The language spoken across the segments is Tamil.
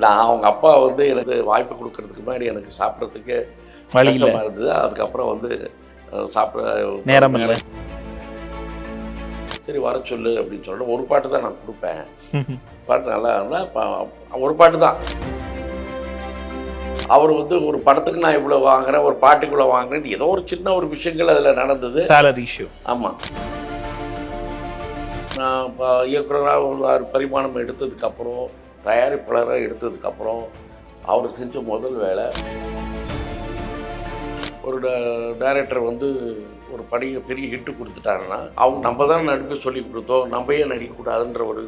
நான் அவங்க அப்பா வந்து எனக்கு வாய்ப்பு கொடுக்கறதுக்கு முன்னாடி எனக்கு சாப்பிட்றதுக்கு வழி இல்லை, கஷ்டமாக இருந்தது. அதுக்கப்புறம் வந்து சாப்பிட நேரம் இல்லை. சரி வர சொல்லு அப்படின்னு சொல்லிட்டு ஒரு பாட்டு தான் நான் கொடுப்பேன். பாட்டு நல்லா இருந்தால் ஒரு பாட்டு தான். அவர் வந்து ஒரு படத்துக்கு நான் இவ்வளோ வாங்குறேன், ஒரு பாட்டுக்குள்ளே வாங்குறேன், ஏதோ ஒரு சின்ன ஒரு விஷயங்கள் அதில் நடந்தது. Salary issue. ஆமாம். நான் இப்போ இயக்குனராக ஒரு 6 பரிமாணம் எடுத்ததுக்கப்புறம், தயாரிப்பாளராக எடுத்ததுக்கப்புறம், அவர் செஞ்ச முதல் வேலை, ஒரு டைரக்டர் வந்து ஒரு பெரிய ஹிட்டு கொடுத்துட்டாருன்னா, அவங்க நம்ம தான் நடிப்பு சொல்லி கொடுத்தோம், நம்ம ஏன் நடிக்கக்கூடாதுன்ற ஒரு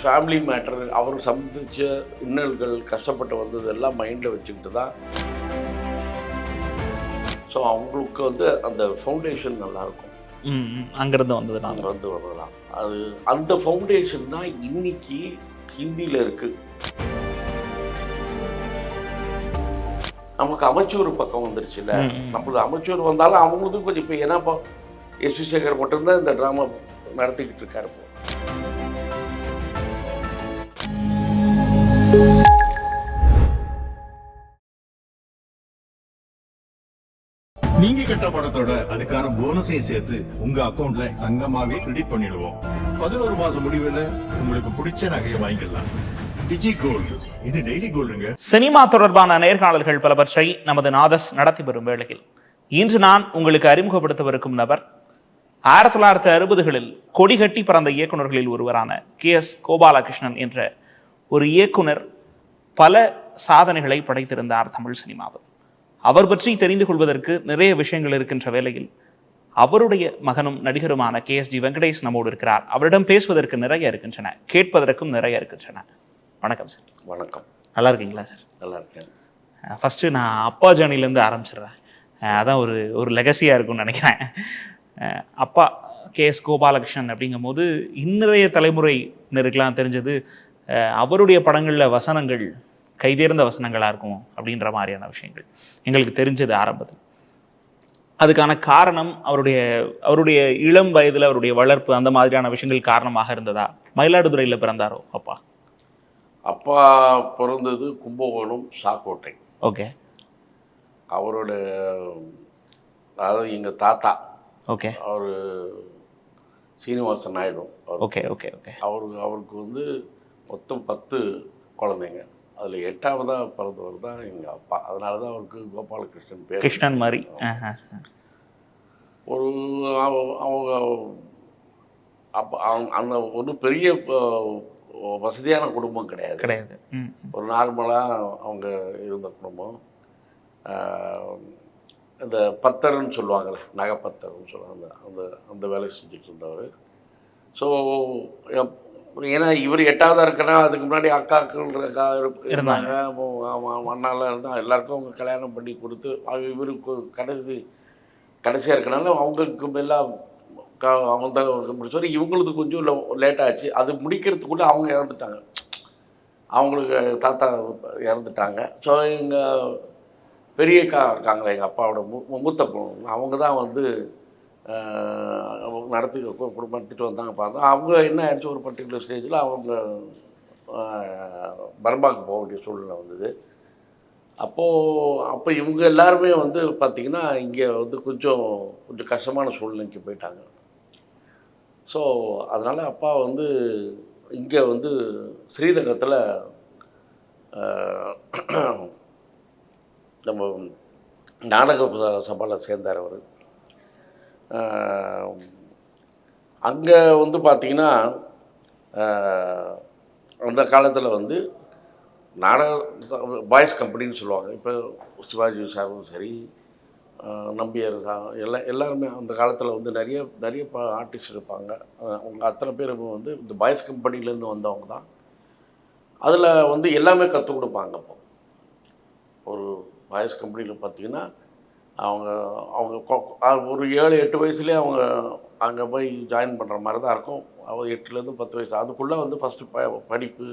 ஃபேமிலி மேட்டர், அவர் சந்தித்த இன்னல்கள், கஷ்டப்பட்டு வந்தது எல்லாம் மைண்டில் வச்சுக்கிட்டு தான். ஸோ அவங்களுக்கு வந்து அந்த ஃபவுண்டேஷன் நல்லாயிருக்கும். அங்கிருந்து வந்தது நான் வந்து வரலாம். அது அந்த ஃபவுண்டேஷன் தான் இன்னைக்கு ஹிந்தியில் இருக்குது. நமக்கு அமைச்சூர் பக்கம் வந்துருச்சுல்ல, நம்மளுக்கு அமைச்சூர் வந்தாலும் அவங்களுக்கும் கொஞ்சம் இப்போ ஏன்னா இப்போ எஸ் வி சேகர் மட்டும்தான் இந்த ட்ராமா நடத்திக்கிட்டு இருக்காரு. இப்போ நீங்க கட்ட படத்தோட அதுக்கான போனஸையும் சேர்த்து உங்க அக்கவுண்ட்ல தங்கமாவே கிரெடிட் பண்ணிடுவோம். 11 மாசம் முடிவுல உங்களுக்கு பிடிச்ச நகையை வாங்கிக்கலாம். டிஜி கோல்டு, இது டெய்லி கோல்டுங்க. சினிமா தொடர்பான நேர்காணல்கள் பலவற்றை நமது நாதஸ் நடத்தி வரும் வேளையில் இன்று நான் உங்களுக்கு அறிமுகப்படுத்தவிருக்கும் நபர் 1960களில் கொடிகட்டி பறந்த இயக்குநர்களில் ஒருவரான KS கோபாலகிருஷ்ணன் என்ற ஒரு இயக்குனர். பல சாதனைகளை படைத்திருந்தார் தமிழ் சினிமாவில். அவர் பற்றி தெரிந்து கொள்வதற்கு நிறைய விஷயங்கள் இருக்கின்ற வேளையில் அவருடைய மகனும் நடிகருமான KSG வெங்கடேஷ் நம்மோடு இருக்கிறார். அவரிடம் பேசுவதற்கு நிறைய இருக்கின்றன, கேட்பதற்கும் நிறைய இருக்கின்றன. வணக்கம் சார். வணக்கம். நல்லா இருக்கீங்களா சார்? நல்லா இருக்கேன். ஃபஸ்ட்டு நான் அப்பா ஜேர்னிலேருந்து ஆரம்பிச்சிடுறேன். அதான் ஒரு லெகசியாக இருக்கும்னு நினைக்கிறேன். அப்பா KS கோபாலகிருஷ்ணன் அப்படிங்கும் போது இன்றைய தலைமுறையினருக்கெல்லாம் தெரிஞ்சது அவருடைய படங்களில் வசனங்கள் கைதேர்ந்த வசனங்களாக இருக்கும் அப்படின்ற மாதிரியான விஷயங்கள் எங்களுக்கு தெரிஞ்சது ஆரம்பத்தில். அதுக்கான காரணம் அவருடைய இளம் வயதில் அவருடைய வளர்ப்பு, அந்த மாதிரியான விஷயங்கள் காரணமாக இருந்ததா? மயிலாடுதுறையில் பிறந்தாரோ அப்பா? அப்பா பிறந்தது கும்பகோணம் சாக்கோட்டை. ஓகே. அவரோட அதாவது எங்கள் தாத்தா, ஓகே, அவர் Srinivasan Naidu. Okay okay okay. அவருக்கு வந்து மொத்தம் 10 குழந்தைங்க. அதில் 8ஆவதாக பிறந்தவர் தான் எங்கள் அப்பா. அதனால தான் அவருக்கு கோபாலகிருஷ்ணன் பேர். கிருஷ்ணன் மாதிரி. ஒரு அவங்க அப்போ அந்த ஒரு பெரிய வசதியான குடும்பம் கிடையாது. ஒரு நார்மலாக அவங்க இருந்த குடும்பம். இந்த பத்தர்ன்னு சொல்லுவாங்கள்ல, நகைப்பத்தர்ன்னு சொல்லுவாங்க, அந்த அந்த வேலை செஞ்சுட்டு இருந்தவர். ஸோ ஏன்னா இவர் 8ஆவதாக இருக்கிறனா அதுக்கு முன்னாடி அக்காக்கள் இருந்தாங்க, அண்ணாலாம் இருந்தால் எல்லாருக்கும் அவங்க கல்யாணம் பண்ணி கொடுத்து இவருக்கு கடைசியாக இருக்கனால அவங்களுக்கு எல்லாம் அவங்க முடிச்சோம். இவங்களுக்கு கொஞ்சம் லேட் ஆச்சு. அது முடிக்கிறதுக்குள்ளே அவங்க இறந்துட்டாங்க. அவங்களுக்கு தாத்தா இறந்துட்டாங்க. ஸோ எங்கள் பெரியக்கா இருக்காங்களே, எங்கள் அப்பாவோட மூத்த பொண்ணு, அவங்க தான் வந்து நடத்தி குடும்பம் நடத்திட்டு வந்தாங்க. பார்த்தோம் அவங்க என்ன ஆயிடுச்சு, ஒரு பர்டிகுலர் ஸ்டேஜில் அவங்க பர்மாவுக்கு போக வேண்டிய சூழ்நிலை வந்தது. அப்போ இவங்க எல்லாருமே வந்து பார்த்திங்கன்னா இங்கே வந்து கொஞ்சம் கஷ்டமான சூழ்நிலைக்கு போயிட்டாங்க. ஸோ அதனால் அப்பா வந்து இங்கே வந்து ஸ்ரீரங்கத்தில் நம்ம நாடக சபாவில் சேர்ந்தார் அவர். அங்கே வந்து பார்த்திங்கன்னா அந்த காலத்தில் வந்து நாடக பாய்ஸ் கம்பெனின்னு சொல்லுவாங்க. இப்போ சிவாஜி சாரும் சரி, நம்பியார் எல்லாருமே அந்த காலத்தில் வந்து நிறைய ஆர்டிஸ்ட் இருப்பாங்க. அவங்க அத்தனை பேரும் வந்து இந்த பாய்ஸ் கம்பெனிலேருந்து வந்தவங்க தான். அதில் வந்து எல்லாமே கற்றுக் கொடுப்பாங்க. அப்போ ஒரு பாய்ஸ் கம்பெனியில் பார்த்திங்கன்னா அவங்க ஒரு 7-8 வயசுலேயே அவங்க அங்கே போய் ஜாயின் பண்ணுற மாதிரி தான் இருக்கும். அவங்க 8லேருந்து 10 வயசு அதுக்குள்ளே வந்து ஃபஸ்ட்டு படிப்பு,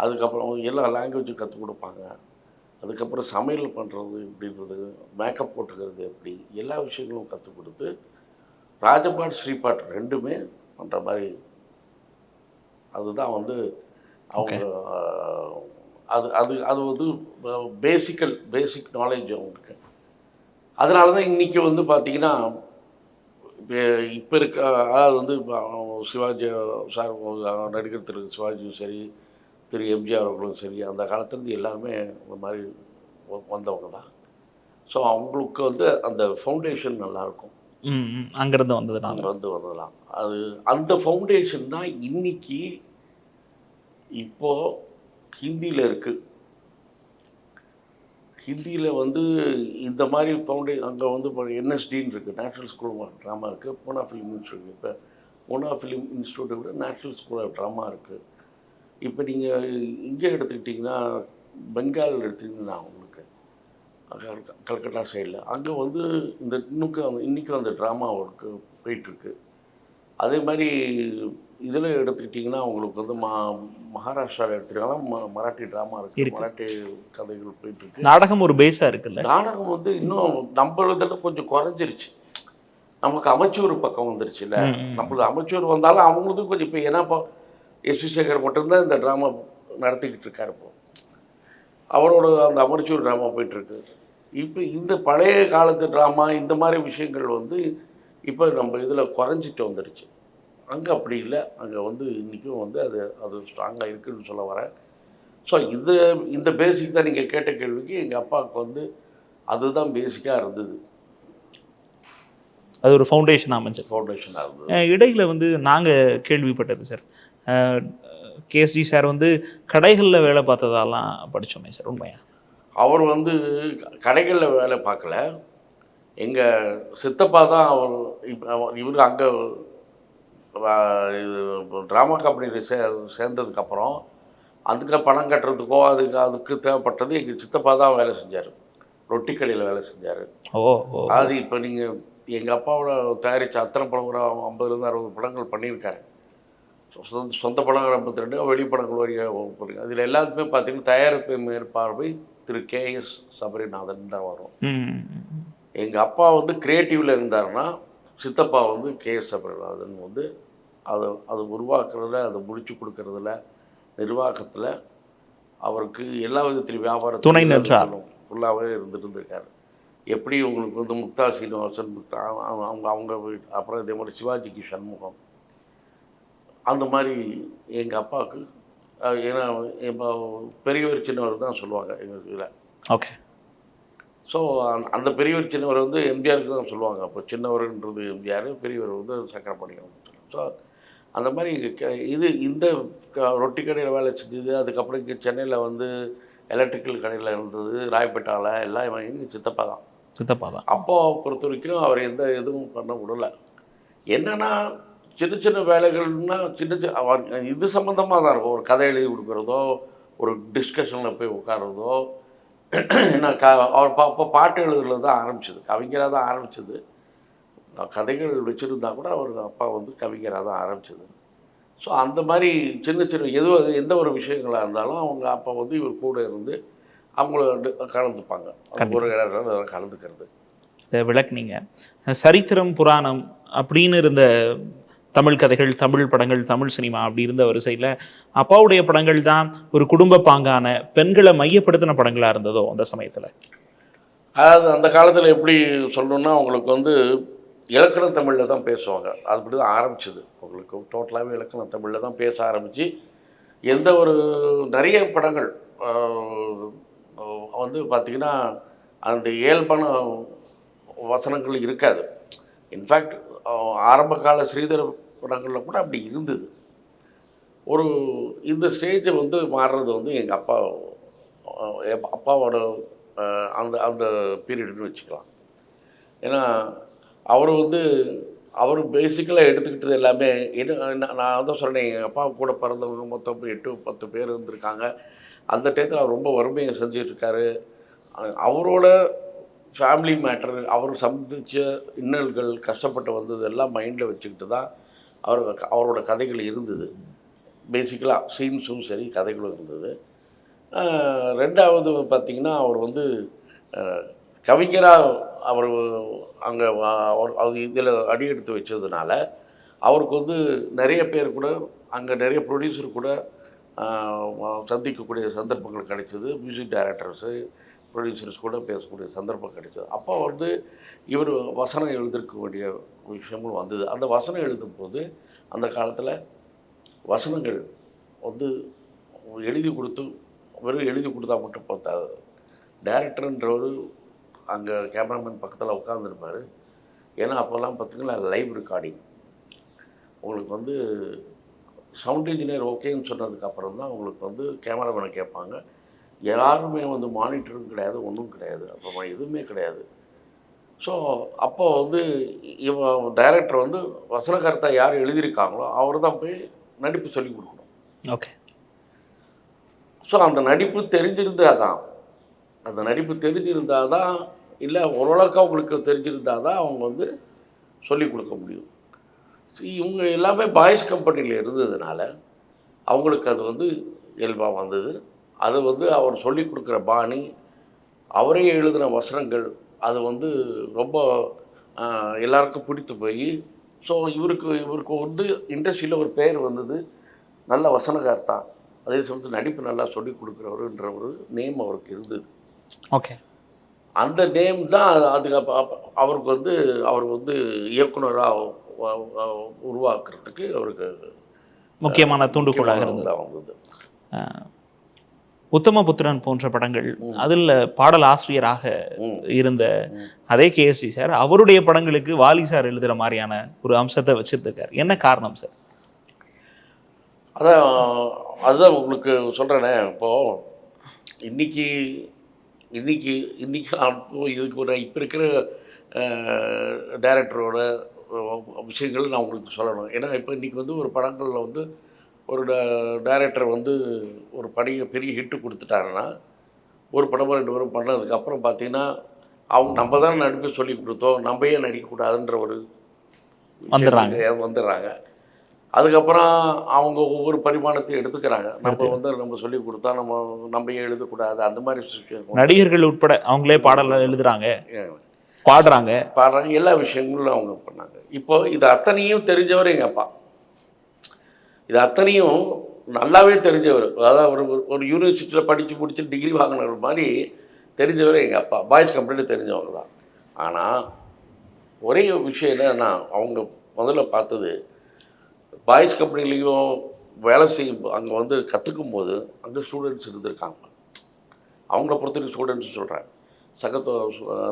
அதுக்கப்புறம் எல்லா லாங்குவேஜும் கற்றுக் கொடுப்பாங்க. அதுக்கப்புறம் சமையல் பண்ணுறது எப்படின்றது, மேக்கப் போட்டுக்கிறது எப்படி, எல்லா விஷயங்களும் கற்றுக் கொடுத்து ராஜபாட் ஸ்ரீபாட் 2மே பண்ணுற மாதிரி. அதுதான் வந்து அவங்க அது அது அது வந்து பேசிக் நாலேஜ் அவங்களுக்கு. அதனால தான் இன்றைக்கி வந்து பார்த்திங்கன்னா இப்போ இருக்க அதாவது வந்து சிவாஜி சார் நடிகர் திரு சிவாஜியும் சரி, திரு எம்ஜிஆர் அவர்களும் சரி, அந்த காலத்துலேருந்து எல்லாருமே இந்த மாதிரி வந்தவங்க தான். ஸோ அவங்களுக்கு வந்து அந்த ஃபவுண்டேஷன் நல்லாயிருக்கும். அங்கேருந்து வந்ததுனால அங்கே வந்து வரலாம். அது அந்த ஃபவுண்டேஷன் தான் இன்னைக்கு இப்போது ஹிந்தியில் இருக்குது. ஹிந்தியில் வந்து இந்த மாதிரி அங்கே வந்து என்எஸ்டின்னு இருக்குது, நேஷ்னல் ஸ்கூல் ஆஃப் ட்ராமா இருக்குது, பூனா ஃபிலிம் இன்ஸ்டியூட். இப்போ பூனா ஃபிலிம் இன்ஸ்டியூட்டை விட நேஷ்னல் ஸ்கூல் ஆஃப் ட்ராமா இருக்குது. இப்போ நீங்கள் இங்கே எடுத்துக்கிட்டிங்கன்னா பெங்கால் எடுத்துக்கிட்டிங்கன்னா உங்களுக்கு கல்கட்டா சைடில் அங்கே வந்து இந்த இன்றைக்கும் அந்த ட்ராமா ஒர்க்கு போயிட்டுருக்கு. அதே மாதிரி இதில் எடுத்துக்கிட்டிங்கன்னா உங்களுக்கு வந்து மகாராஷ்டிராவில் எடுத்துக்கிட்டாங்கன்னா மராட்டி ட்ராமா இருக்குது, மராட்டி கதைகள் போயிட்டுருக்கு. நாடகம் ஒரு பேஸாக இருக்குல்ல. நாடகம் வந்து இன்னும் நம்ம இதில் கொஞ்சம் குறைஞ்சிருச்சு. நமக்கு அமைச்சூர் பக்கம் வந்துருச்சு இல்லை. நம்மளுக்கு அமைச்சூர் வந்தாலும் அவங்களுக்கு கொஞ்சம் இப்போ ஏன்னா இப்போ எஸ்.வி. சேகர் மட்டும்தான் இந்த ட்ராமா நடத்திக்கிட்டு இருக்கார். இப்போ அவரோட அந்த அமைச்சூர் ட்ராமா போயிட்டுருக்கு. இப்போ இந்த பழைய காலத்து ட்ராமா இந்த மாதிரி விஷயங்கள் வந்து இப்போ நம்ம இதில் குறைஞ்சிட்டு வந்துடுச்சு. அங்கே அப்படி இல்லை. அங்கே வந்து இன்றைக்கும் வந்து அது ஸ்ட்ராங்காக இருக்குதுன்னு சொல்ல வரேன். ஸோ இந்த பேசிக் தான் நீங்கள் கேட்ட கேள்விக்கு எங்கள் அப்பாவுக்கு வந்து அதுதான் பேசிக்காக இருந்தது. அது ஒரு ஃபவுண்டேஷனாக இருந்தது. இடையில் வந்து நாங்கள் கேள்விப்பட்டது சார், கேஎஸ்டி சார் வந்து கடைகளில் வேலை பார்த்ததெல்லாம் படித்தோமே சார், உண்மையா? அவர் வந்து கடைகளில் வேலை பார்க்கல. எங்கள் சித்தப்பா தான் இவர் அங்கே இது ட்ராமா கம்பெனியில் சேர்ந்ததுக்கப்புறம் அதுக்கு பணம் கட்டுறதுக்கோ அதுக்கு தேவைப்பட்டது எங்கள் சித்தப்பா தான் வேலை செஞ்சார். ரொட்டி கடையில் வேலை செஞ்சார். அது இப்போ நீங்கள் எங்கள் அப்பாவோட தயாரித்த அத்தனை படம் கூட 50லேருந்து 60 படங்கள் பண்ணியிருக்காரு. சொந்த படங்கள் 52, வெளிப்படங்கள் வரைக்கும். அதில் எல்லாத்துக்குமே பார்த்தீங்கன்னா தயாரிப்பு மேற்பார்வை திரு கேஎஸ் சபரிநாதன் தான் வரும். எங்கள் அப்பா வந்து கிரியேட்டிவில் இருந்தாருன்னா சித்தப்பா வந்து கேஎஸ் சபரிநாதன் வந்து அதை உருவாக்குறதுல, அதை முடிச்சு கொடுக்கறதுல, நிர்வாகத்தில் அவருக்கு எல்லா விதத்திலும் வியாபாரத்தில் துணை நின்றாலும் ஃபுல்லாகவே இருந்திருக்காரு. எப்படி உங்களுக்கு வந்து முக்தா சீனிவாசன், அவங்க அப்புறம் இதே மாதிரி சிவாஜிக்கு சண்முகம், அந்த மாதிரி எங்கள் அப்பாவுக்கு ஏன்னா இப்போ பெரியவர் சின்னவர் தான் சொல்லுவாங்க எங்கள் இதில். ஓகே. ஸோ அந்த பெரியவர் சின்னவர் வந்து எம்ஜிஆருக்கு தான் சொல்லுவாங்க. அப்போ சின்னவர்ன்றது எம்ஜிஆர், பெரியவர் வந்து சக்கரபாணியம். ஸோ அந்த மாதிரி இந்த ரொட்டி கடையில் வேலை செஞ்சது. அதுக்கப்புறம் இங்கே சென்னையில் வந்து எலக்ட்ரிக்கல் கடையில் இருந்தது, ராயப்பேட்டாவில் எல்லாம் எங்கள் சித்தப்பா தான். அப்போ பொறுத்த வரைக்கும் அவர் எந்த எதுவும் பண்ண விடலை. என்னென்னா சின்ன சின்ன வேலைகள்னா இது சம்மந்தமாக தான் இருக்கும். ஒரு கதை எழுதி கொடுக்குறதோ, ஒரு டிஸ்கஷனில் போய் உட்கார்றதோ. ஏன்னா அவர் அப்போ பாட்டு எழுதுறது தான் ஆரம்பிச்சது, கவிஞராக தான் ஆரம்பிச்சது. கதைகள் வச்சுருந்தா கூட அவர் அப்பா வந்து கவிஞராக தான் ஆரம்பிச்சது. ஸோ அந்த மாதிரி சின்ன சின்ன எந்த ஒரு விஷயங்களாக இருந்தாலும் அவங்க அப்பா வந்து இவர் கூட இருந்து அவங்கள கலந்துப்பாங்க. ஒரு கலந்துக்கிறது விளக்குனீங்க. சரித்திரம், புராணம் அப்படின்னு இருந்த தமிழ் கதைகள், தமிழ் படங்கள், தமிழ் சினிமா அப்படி இருந்த வரிசையில் அப்பாவுடைய படங்கள் தான் ஒரு குடும்ப பாங்கான பெண்களை மையப்படுத்தின படங்களாக இருந்ததோ அந்த சமயத்தில்? அதாவது அந்த காலத்தில் எப்படி சொல்லணுன்னா உங்களுக்கு வந்து இலக்கண தமிழில் தான் பேசுவாங்க. அப்படி தான் ஆரம்பிச்சிது. உங்களுக்கு டோட்டலாகவே இலக்கண தமிழில் தான் பேச ஆரம்பித்து எந்த ஒரு நிறைய படங்கள் வந்து பார்த்திங்கன்னா அந்த இயல்பான வசனங்கள் இருக்காது. இன்ஃபேக்ட் ஆரம்ப கால ஸ்ரீதர படங்களில் கூட அப்படி இருந்தது. இந்த ஸ்டேஜை வந்து மாறுறது வந்து எங்கள் அப்பாவோட அந்த பீரியட்னு வச்சுக்கலாம். ஏன்னா அவர் பேசிக்கலாக எடுத்துக்கிட்டது எல்லாமே நான் தான் சொன்னேன். எங்கள் அப்பா கூட பிறந்தவங்க மொத்தம் 8-10 பேர் இருந்திருக்காங்க. அந்த டயத்தில் அவர் ரொம்ப வறுமையை செஞ்சிட்ருக்காரு. அவரோட ஃபேமிலி மேட்டர், அவர் சந்தித்த இன்னல்கள், கஷ்டப்பட்டு வந்தது எல்லாம் மைண்டில் வச்சுக்கிட்டு தான் அவரோட கதைகள் இருந்தது. பேசிக்கலாக சீன்ஸும் சரி, கதைகளும் இருந்தது. ரெண்டாவது பார்த்திங்கன்னா அவர் வந்து கவிஞராக அவர் அங்கே அவர் இதில் அடியெடுத்து வச்சதுனால அவருக்கு வந்து நிறைய பேர் கூட அங்கே நிறைய ப்ரொடியூசர் கூட சந்திக்கக்கூடிய சந்தர்ப்பங்கள் கிடைச்சிது. மியூசிக் டைரக்டர்ஸு, ப்ரொடியூசர்ஸ் கூட பேசக்கூடிய சந்தர்ப்பம் கிடைச்சது. அப்போ வந்து இவர் வசனம் எழுதிருக்க வேண்டிய விஷயமும் வந்தது. அந்த வசனம் எழுதும்போது அந்த காலத்தில் வசனங்கள் வந்து எழுதி கொடுத்து வெறும் எழுதி கொடுத்தா மட்டும் பார்த்தாது. டைரக்டர்ன்றவர் அங்கே கேமராமேன் பக்கத்தில் உட்காந்துருப்பார். ஏன்னா அப்போல்லாம் பார்த்திங்கன்னா லைவ் ரெக்கார்டிங். உங்களுக்கு வந்து சவுண்ட் இன்ஜினியர் ஓகேன்னு சொன்னதுக்கப்புறம் தான் உங்களுக்கு வந்து கேமராமேனை கேட்பாங்க. யாருமே வந்து மானிட்டரும் கிடையாது, ஒன்றும் கிடையாது. அப்புறமா எதுவுமே கிடையாது. ஸோ அப்போ வந்து டைரக்டர் வந்து வசனகர்த்தா யார் எழுதியிருக்காங்களோ அவர் தான் போய் நடிப்பு சொல்லிக் கொடுக்கணும். ஓகே. ஸோ அந்த நடிப்பு தெரிஞ்சிருந்தால் தான் இல்லை ஓரளவுக்கு அவங்களுக்கு தெரிஞ்சிருந்தால் தான் அவங்க வந்து சொல்லிக் கொடுக்க முடியும். இவங்க எல்லாமே பாய்ஸ் கம்பெனியில் இருந்ததுனால அவங்களுக்கு அது வந்து இயல்பாக வந்தது. அது வந்து அவர் சொல்லிக் கொடுக்குற பாணி, அவரே எழுதின வசனங்கள், அது வந்து ரொம்ப எல்லாருக்கும் பிடித்து போய் ஸோ இவருக்கு வந்து இண்டஸ்ட்ரியில் ஒரு பேர் வந்தது, நல்ல வசனகர்த்தா, அதே சமயத்தில் நடிப்பு நல்லா சொல்லிக் கொடுக்குறவருன்ற ஒரு நேம் அவருக்கு இருந்தது. ஓகே. அந்த நேம் தான் அதுக்கு அவர் வந்து இயக்குனராக உருவாக்குறதுக்கு அவருக்கு முக்கியமான தூண்டுகோலாக இருந்தது. உத்தமபுத்திரன் போன்ற படங்கள், அதில் பாடல் ஆசிரியராக இருந்த அதே கேஎஸ்டி சார் அவருடைய படங்களுக்கு வாலி சார் எழுதுகிற மாதிரியான ஒரு அம்சத்தை வச்சுருக்கார். என்ன காரணம் சார்? அதுதான் உங்களுக்கு சொல்கிறேனே. இப்போது இன்னைக்கு அப்போ இதுக்கு ஒரு இப்போ இருக்கிற டைரக்டரோட விஷயங்கள் நான் உங்களுக்கு சொல்லணும். ஏன்னா இப்போ இன்றைக்கி வந்து ஒரு படங்களில் வந்து ஒரு டைரக்டர் வந்து ஒரு பெரிய ஹிட்டு கொடுத்துட்டாருன்னா, ஒரு படமோ 2 படம் பண்ணதுக்கப்புறம் பார்த்தீங்கன்னா நம்ம தான் நடிப்பு சொல்லி கொடுத்தோம், நம்ம ஏன் நடிக்கக்கூடாதுன்ற ஒரு வந்துடுறாங்க. அதுக்கப்புறம் அவங்க ஒவ்வொரு பரிமாணத்தையும் எடுத்துக்கிறாங்க. நம்ம சொல்லி கொடுத்தா நம்ம ஏன் எழுதக்கூடாது, அந்த மாதிரி விஷயம். நடிகர்கள் உட்பட அவங்களே பாடல எழுதுறாங்க, பாடுறாங்க எல்லா விஷயங்களும் அவங்க பண்ணாங்க. இப்போ இது அத்தனையும் தெரிஞ்சவர் எங்கள் அப்பா. இது அத்தனையும் நல்லாவே தெரிஞ்சவர். அதாவது ஒரு யூனிவர்சிட்டியில் படித்து முடிச்சு டிகிரி வாங்கினவர் மாதிரி தெரிஞ்சவர் எங்கள் அப்பா. பாய்ஸ் கம்பெனியில் தெரிஞ்சவங்க தான். ஆனால் ஒரே விஷயம் என்னன்னா, அவங்க முதல்ல பார்த்தது பாய்ஸ் கம்பெனிலையும் வேலை செய்யும் அங்கே வந்து கற்றுக்கும் போது அங்கே ஸ்டூடெண்ட்ஸ் இருந்திருக்காங்க. அவங்கள பொறுத்தவரைக்கும் ஸ்டூடெண்ட்ஸ் சொல்கிறேன்,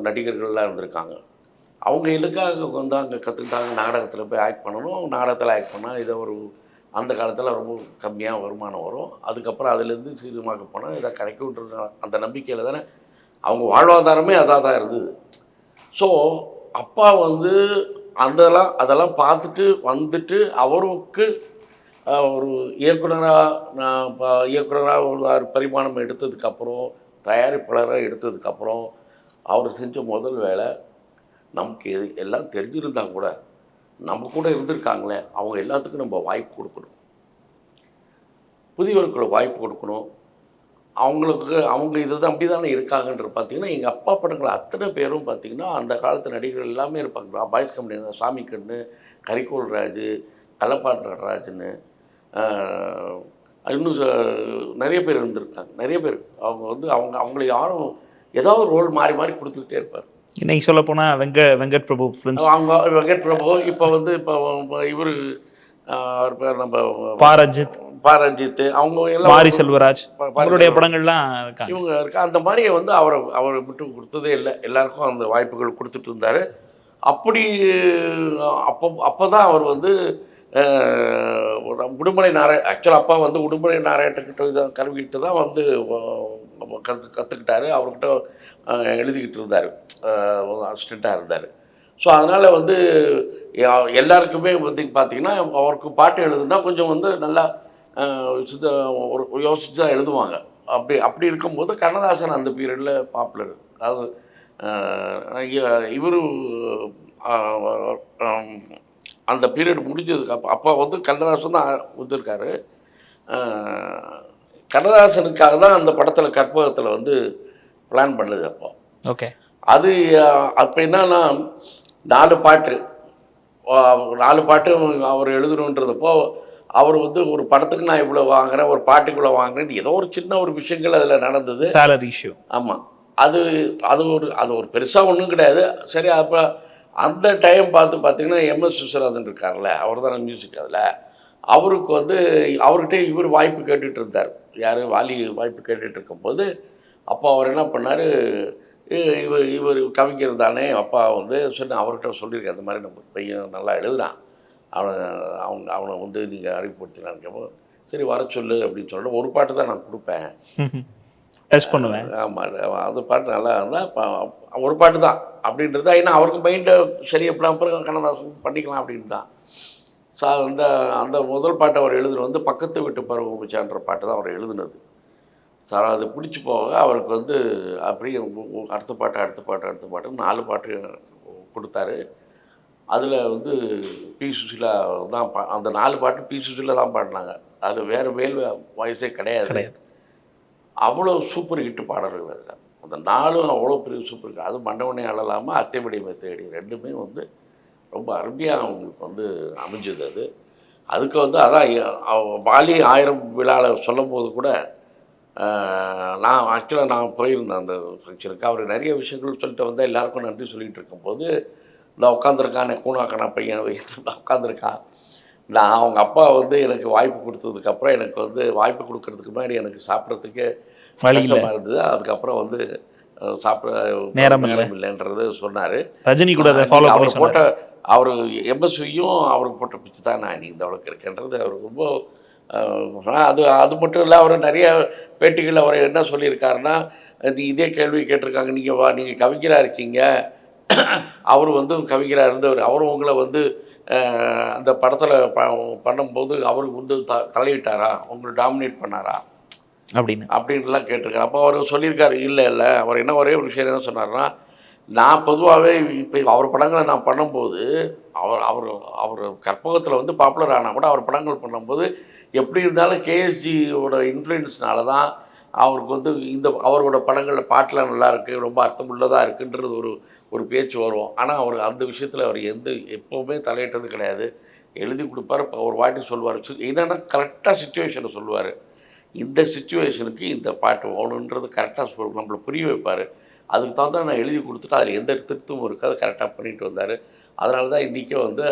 நடிகர்கள்லாம் இருந்திருக்காங்க. அவங்க எதுக்காக வந்து அங்கே கற்றுக்கிட்டாங்க, நாடகத்தில் போய் ஆக்ட் பண்ணணும். நாடகத்தில் ஆக்ட் பண்ணால் இதை அந்த காலத்தில் ரொம்ப கம்மியாக வருமானம் வரும். அதுக்கப்புறம் அதுலேருந்து சினிமாவுக்கு போனால் இதை கிடைக்கும்ன்ற அந்த நம்பிக்கையில் தானே அவங்க வாழ்வாதாரமே அதாக தான் இருந்தது. ஸோ அப்பா வந்து அதெல்லாம் பார்த்துட்டு வந்துட்டு அவருக்கு ஒரு இயக்குனராக ஒரு பரிமாணம் எடுத்ததுக்கப்புறம், தயாரிப்பாளராக எடுத்ததுக்கப்புறம் அவர் செஞ்ச முதல் வேலை, நமக்கு எல்லாம் தெரிஞ்சிருந்தால் கூட நம்ம கூட இருந்திருக்காங்களே அவங்க எல்லாத்துக்கும் நம்ம வாய்ப்பு கொடுக்கணும், புதியவர்களை வாய்ப்பு கொடுக்கணும். அவங்க இதுதான் அப்படி தானே இருக்காங்கன்ற பார்த்தீங்கன்னா, எங்கள் அப்பா படங்கள் அத்தனை பேரும் பார்த்திங்கன்னா அந்த காலத்து நடிகர்கள் எல்லாமே இருப்பாங்க. பாய்ஸ் கம்பெனி சாமி கண்ணு, கரிக்கோல் ராஜு, கள்ளப்பாட்டு நடராஜன்னு, இன்னும் நிறைய பேர் இருந்திருக்காங்க. நிறைய பேர் அவங்களை யாரும் ஏதாவது ரோல் மாறி மாறி கொடுத்துக்கிட்டே இருப்பார். இன்னைக்கு சொல்ல போனால் வெங்கட் பிரபு ஃபிலிம்ஸ், வெங்கட் பிரபு, இப்போ இவர் பேர் நம்ம பாரஞ்சித், அவங்க எல்லாம் மாரி செல்வராஜ், அவருடைய படங்கள்லாம் இவங்க இருக்கா. அந்த மாதிரி அவரை விட்டு கொடுத்ததே இல்லை. எல்லாருக்கும் அந்த வாய்ப்புகள் கொடுத்துட்டு இருந்தார். அப்போ தான் அவர் உடுமலை ஆக்சுவலாக அப்பா உடுமலை நாராயணக்கிட்ட கல்விக்கிட்டு தான் கற்றுக்கிட்டாரு. அவர்கிட்ட எழுதிக்கிட்டு இருந்தார், அசிஸ்டண்ட்டாக இருந்தார். ஸோ அதனால் எல்லாருக்குமே பார்த்திங்கன்னா அவருக்கு பாட்டு எழுதுனா கொஞ்சம் நல்லா யோசித்து தான் எழுதுவாங்க. அப்படி இருக்கும்போது கண்ணதாசன் அந்த பீரியடில் பாப்புலர். அதாவது இவர் அந்த பீரியட் முடிஞ்சதுக்கு அப்போ கண்ணதாசன் தான் வந்துருக்காரு. கண்ணதாசனுக்காக தான் அந்த படத்தில் கற்பகத்தில் பிளான் பண்ணது அப்போ. ஓகே. அது அப்போ என்னன்னா 4 பாட்டு அவர் எழுதணுன்றதப்போ அவர் வந்து ஒரு படத்துக்கு நான் இவ்வளோ வாங்குறேன், ஒரு பாட்டுக்கு இவ்வளோ வாங்குறேன்னு ஏதோ ஒரு சின்ன ஒரு விஷயங்கள் அதில் நடந்தது. Salary issue. ஆமாம். அது அது ஒரு பெருசாக ஒன்றும் கிடையாது. சரி அப்போ அந்த டைம் பார்த்தீங்கன்னா, எம்எஸ் விஸ்வநாதன் இருக்கார்ல, அவர் தானே மியூசிக் அதில. அவருக்கு வந்து அவர்கிட்ட இவர் வாய்ப்பு கேட்டுட்டு இருந்தார். யார் வாலி வாய்ப்பு கேட்டுட்டு இருக்கும்போது, அப்போ அவர் என்ன பண்ணார், இவர் கவிஞர் தானே அப்பா வந்து சொன்ன அவர்கிட்ட சொல்லியிருக்காரு, இந்த மாதிரி நம்ம பையன் நல்லா எழுதுறான். அவனை அவனை வந்து நீங்கள் அறிமுகப்படுத்தினான்னு கேட்போம். சரி வர சொல்லு அப்படின்னு சொல்லிட்டு ஒரு பாட்டு தான் நான் கொடுப்பேன். டெஸ்ட் பண்ணுவேன். ஆமாம், அந்த பாட்டு நல்லா இருந்தால் ஒரு பாட்டு தான் அப்படின்றது. ஏன்னா அவருக்கு மைண்டை சரி எப்படிலாம் அப்புறம் கண்ணதாசன் பண்ணிக்கலாம் அப்படின்னு தான். ஸோ அந்த அந்த முதல் பாட்டை அவர் எழுதுனது வந்து பக்கத்து வீட்டு பருவம் பூச்சான்ற பாட்டு தான் அவர் எழுதுனது. சார் அது பிடிச்சி போக அவருக்கு வந்து அப்படியே அடுத்த பாட்டு 4 பாட்டு கொடுத்தாரு. அதில் வந்து பி. சுசீலா தான் அந்த 4 பாட்டு பி. சுசீலா தான் பாடினாங்க. அதில் வேறு மேல் வாய்ஸே கிடையாது. அவ்வளோ சூப்பர் ஹிட் பாடல்கள் அதில். அந்த 4ம் அவ்வளோ பெரிய சூப்பர் ஹிட். அதுவும் மண்டவனே அழலாமல் அத்தைப்படி மெத்தேடி 2மே வந்து ரொம்ப அருமையாக அவங்களுக்கு வந்து அமைஞ்சது அது. அதுக்கு வந்து அதான் வாலி 1000 விழாவில் சொல்லும்போது கூட நான் ஆக்சுவலாக நான் போயிருந்தேன் அந்த ஃபங்க்ஷனுக்கு. அவர் நிறைய விஷயங்கள் சொல்லிட்டு வந்தால் எல்லாருக்கும் நன்றி சொல்லிகிட்டு இருக்கும்போது, இந்த உட்காந்துருக்கானே கூனாக்கான பையன் உட்காந்துருக்கான். நான் அவங்க அப்பா வந்து எனக்கு வாய்ப்பு கொடுத்ததுக்கப்புறம் எனக்கு வந்து வாய்ப்பு கொடுக்கறதுக்கு முன்னாடி எனக்கு சாப்பிட்றதுக்கே கஷ்டமாக இருந்தது. அதுக்கப்புறம் வந்து சாப்பிட நேரம் இல்லைன்றது சொன்னார். ரஜினி கூட அதை ஃபாலோ பண்ணி அவர் போட்ட அவர் எம்எஸ்வியும் அவருக்கு போட்ட பிச்சு தான் நான் இன்னைக்கு இந்த அளவுக்கு இருக்கேன்றது அவருக்கு ரொம்ப அது அது மட்டும் இல்லை. அவர் நிறைய பேட்டிகள் அவர் என்ன சொல்லியிருக்காருன்னா, இதே கேள்வி கேட்டிருக்காங்க. நீங்கள் கவிஞராக இருக்கீங்க, அவர் வந்து கவிஞராக இருந்தவர். அவரும் உங்களை வந்து அந்த படத்தில் பண்ணும்போது அவருக்கு வந்து தலையிட்டாரா, உங்களை டாமினேட் பண்ணாரா அப்படின்லாம் கேட்டிருக்காரு. அப்போ அவர் சொல்லியிருக்காரு, இல்லை அவர் என்ன ஒரே ஒரு விஷயம் என்ன சொன்னார்னா, நான் பொதுவாகவே இப்போ அவர் படங்களை நான் பண்ணும்போது அவர் அவர் அவர் கற்பகத்தில் வந்து பாப்புலர் ஆனால் கூட அவர் படங்கள் பண்ணும்போது எப்படி இருந்தாலும் கேஎஸ்ஜியோட இன்ஃப்ளூயன்ஸ்னால தான் அவருக்கு வந்து அவரோட படங்களில் பாட்டெலாம் நல்லாயிருக்கு, ரொம்ப அர்த்தமுள்ளதாக இருக்குன்றது ஒரு பேச்சு வரும். ஆனால் அவர் அந்த விஷயத்தில் அவர் எப்போவுமே தலையிட்டது கிடையாது. எழுதி கொடுப்பார், ஒரு வாட்டி சொல்லுவார். என்னென்னா கரெக்டாக சிச்சுவேஷனை சொல்லுவார். இந்த சிச்சுவேஷனுக்கு இந்த பாட்டு ஓணுன்றது கரெக்டாக நம்மளை புரிய வைப்பார். அதுக்கு தகுந்த நான் எழுதி கொடுத்துட்டு அதில் எந்த திருத்தமும் இருக்காது, கரெக்டாக பண்ணிட்டு வந்தார். அதனால தான் இன்றைக்கே வந்து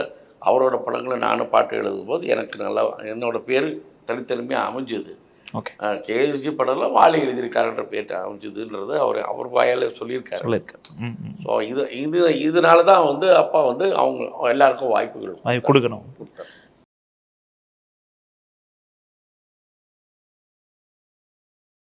அவரோட படங்களை நானும் பாட்டு எழுதும்போது எனக்கு நல்லா என்னோடய பேர் தனித்தனிமையாக அமைஞ்சுது. ஓகே. கேஎஸ்ஜி படம்லாம் வாலி எழுதியிருக்காருன்ற பேர் அமைஞ்சுதுன்றது அவர் வாயாலே சொல்லியிருக்காரு. ஸோ இதனால தான் வந்து அப்பா வந்து அவங்க எல்லாருக்கும் வாய்ப்புகள் கொடுக்கணும்.